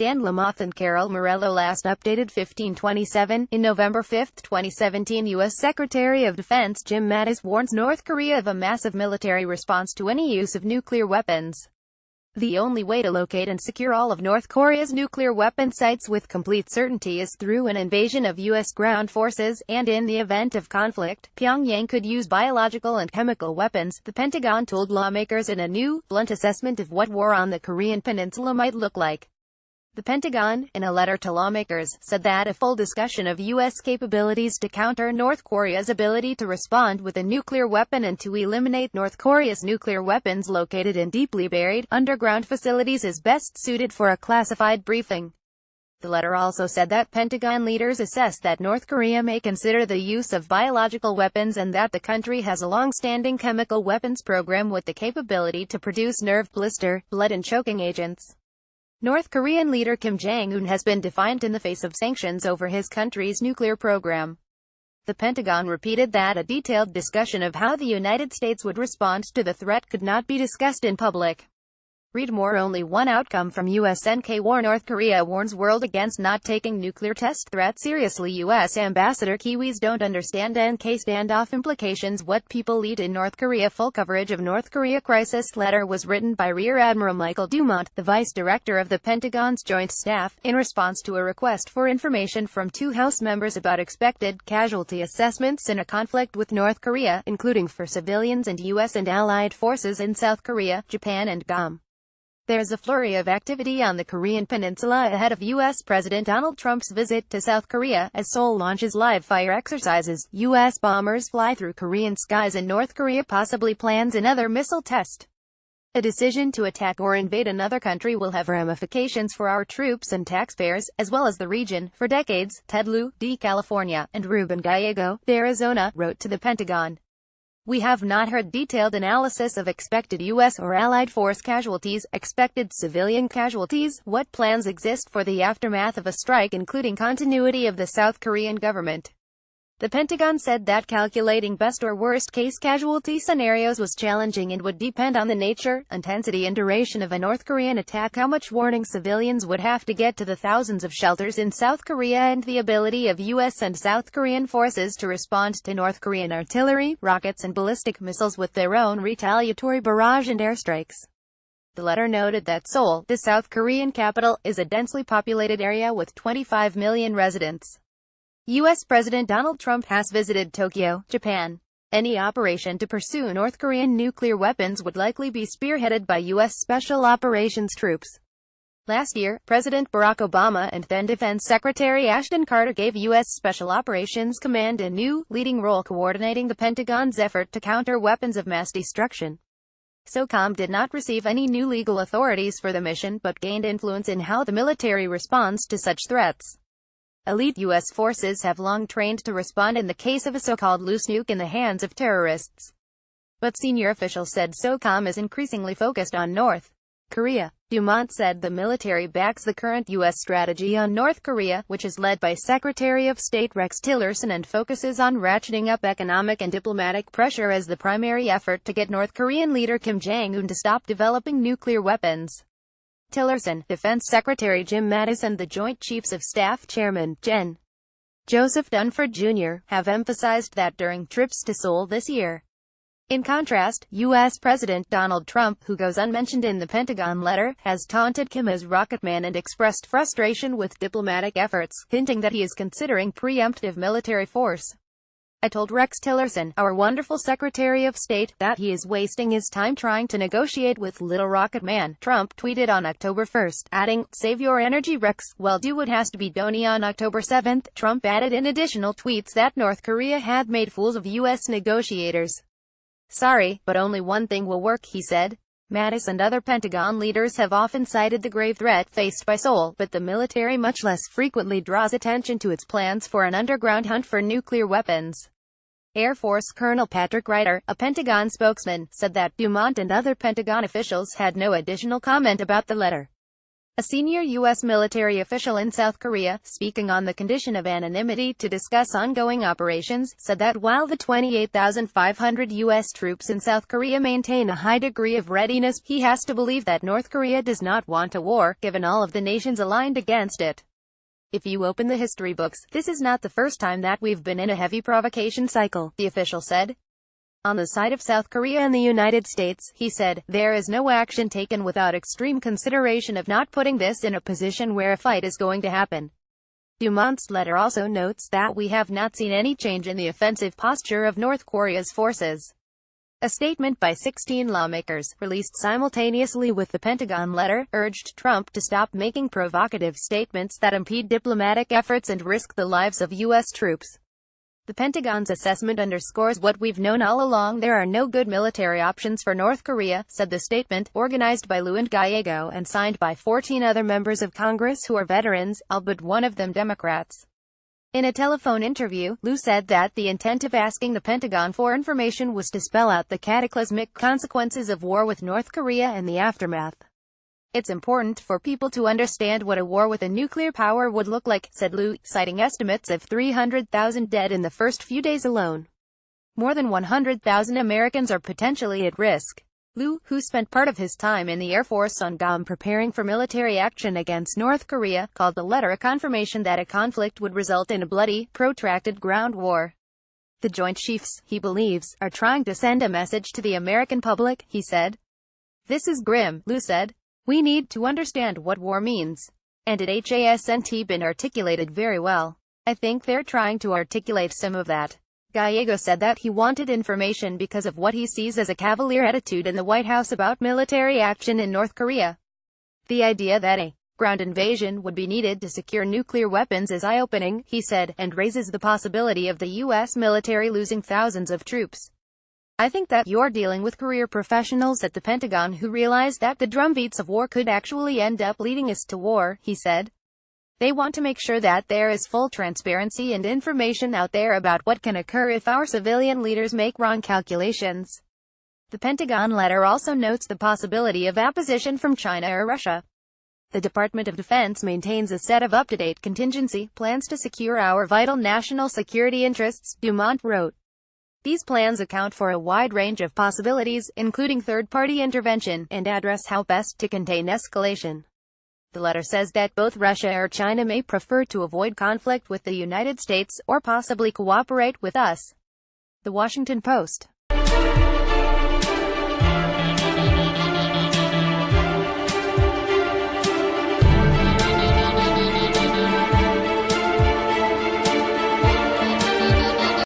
Dan LaMOTHE and Carol Morello last updated 15/27. In November 5, 2017, U.S. Secretary of Defense Jim Mattis warns North Korea of a massive military response to any use of nuclear weapons. The only way to locate and secure all of North Korea's nuclear weapon sites with complete certainty is through an invasion of U.S. ground forces, and in the event of conflict, Pyongyang could use biological and chemical weapons, the Pentagon told lawmakers in a new, blunt assessment of what war on the Korean peninsula might look like. The Pentagon, in a letter to lawmakers, said that a full discussion of U.S. capabilities to counter North Korea's ability to respond with a nuclear weapon and to eliminate North Korea's nuclear weapons located in deeply buried, underground facilities is best suited for a classified briefing. The letter also said that Pentagon leaders assess that North Korea may consider the use of biological weapons and that the country has a long-standing chemical weapons program with the capability to produce nerve blister, blood and choking agents. North Korean leader Kim Jong-un has been defiant in the face of sanctions over his country's nuclear program. The Pentagon repeated that a detailed discussion of how the United States would respond to the threat could not be discussed in public. Read more. Only one outcome from USNK war. North Korea warns world against not taking nuclear test threat seriously. U.S. Ambassador Kiwis don't understand NK standoff implications. What people lead in North Korea. Full coverage of North Korea crisis. Letter was written by Rear Admiral Michael Dumont, the Vice Director of the Pentagon's Joint Staff, in response to a request for information from two House members about expected casualty assessments in a conflict with North Korea, including for civilians and U.S. and allied forces in South Korea, Japan and Guam. There's a flurry of activity on the Korean peninsula ahead of U.S. President Donald Trump's visit to South Korea, as Seoul launches live-fire exercises. U.S. bombers fly through Korean skies and North Korea possibly plans another missile test. A decision to attack or invade another country will have ramifications for our troops and taxpayers, as well as the region. For decades, Ted Lieu, D. California, and Ruben Gallego, Arizona, wrote to the Pentagon. We have not heard detailed analysis of expected U.S. or Allied force casualties, expected civilian casualties, what plans exist for the aftermath of a strike including continuity of the South Korean government. The Pentagon said that calculating best or worst case casualty scenarios was challenging and would depend on the nature, intensity and duration of a North Korean attack, how much warning civilians would have to get to the thousands of shelters in South Korea, and the ability of U.S. and South Korean forces to respond to North Korean artillery, rockets and ballistic missiles with their own retaliatory barrage and airstrikes. The letter noted that Seoul, the South Korean capital, is a densely populated area with 25 million residents. U.S. President Donald Trump has visited Tokyo, Japan. Any operation to pursue North Korean nuclear weapons would likely be spearheaded by U.S. Special Operations troops. Last year, President Barack Obama and then Defense Secretary Ashton Carter gave U.S. Special Operations Command a new, leading role coordinating the Pentagon's effort to counter weapons of mass destruction. SOCOM did not receive any new legal authorities for the mission, but gained influence in how the military responds to such threats. Elite U.S. forces have long trained to respond in the case of a so-called loose nuke in the hands of terrorists. But senior officials said SOCOM is increasingly focused on North Korea. Dumont said the military backs the current U.S. strategy on North Korea, which is led by Secretary of State Rex Tillerson and focuses on ratcheting up economic and diplomatic pressure as the primary effort to get North Korean leader Kim Jong-un to stop developing nuclear weapons. Tillerson, Defense Secretary Jim Mattis and the Joint Chiefs of Staff Chairman, Gen. Joseph Dunford Jr., have emphasized that during trips to Seoul this year. In contrast, U.S. President Donald Trump, who goes unmentioned in the Pentagon letter, has taunted Kim as Rocket Man and expressed frustration with diplomatic efforts, hinting that he is considering preemptive military force. I told Rex Tillerson, our wonderful Secretary of State, that he is wasting his time trying to negotiate with Little Rocket Man, Trump tweeted on October 1, adding, save your energy Rex, well do what has to be done. On October 7, Trump added in additional tweets that North Korea had made fools of U.S. negotiators. Sorry, but only one thing will work, he said. Mattis and other Pentagon leaders have often cited the grave threat faced by Seoul, but the military much less frequently draws attention to its plans for an underground hunt for nuclear weapons. Air Force Colonel Patrick Ryder, a Pentagon spokesman, said that Dumont and other Pentagon officials had no additional comment about the letter. A senior U.S. military official in South Korea, speaking on the condition of anonymity to discuss ongoing operations, said that while the 28,500 U.S. troops in South Korea maintain a high degree of readiness, he has to believe that North Korea does not want a war, given all of the nations aligned against it. If you open the history books, this is not the first time that we've been in a heavy provocation cycle, the official said. On the side of South Korea and the United States, he said, there is no action taken without extreme consideration of not putting this in a position where a fight is going to happen. Dumont's letter also notes that we have not seen any change in the offensive posture of North Korea's forces. A statement by 16 lawmakers, released simultaneously with the Pentagon letter, urged Trump to stop making provocative statements that impede diplomatic efforts and risk the lives of U.S. troops. The Pentagon's assessment underscores what we've known all along: there are no good military options for North Korea, said the statement, organized by Liu and Gallego and signed by 14 other members of Congress who are veterans, all but one of them Democrats. In a telephone interview, Liu said that the intent of asking the Pentagon for information was to spell out the cataclysmic consequences of war with North Korea and the aftermath. It's important for people to understand what a war with a nuclear power would look like, said Liu, citing estimates of 300,000 dead in the first few days alone. More than 100,000 Americans are potentially at risk. Liu, who spent part of his time in the Air Force on Guam preparing for military action against North Korea, called the letter a confirmation that a conflict would result in a bloody, protracted ground war. The Joint Chiefs, he believes, are trying to send a message to the American public, he said. This is grim, Liu said. We need to understand what war means. And it hasn't been articulated very well. I think they're trying to articulate some of that. Gallego said that he wanted information because of what he sees as a cavalier attitude in the White House about military action in North Korea. The idea that a ground invasion would be needed to secure nuclear weapons is eye-opening, he said, and raises the possibility of the U.S. military losing thousands of troops. I think that you're dealing with career professionals at the Pentagon who realize that the drumbeats of war could actually end up leading us to war, he said. They want to make sure that there is full transparency and information out there about what can occur if our civilian leaders make wrong calculations. The Pentagon letter also notes the possibility of opposition from China or Russia. The Department of Defense maintains a set of up-to-date contingency plans to secure our vital national security interests, Dumont wrote. These plans account for a wide range of possibilities, including third-party intervention, and address how best to contain escalation. The letter says that both Russia or China may prefer to avoid conflict with the United States, or possibly cooperate with us. The Washington Post.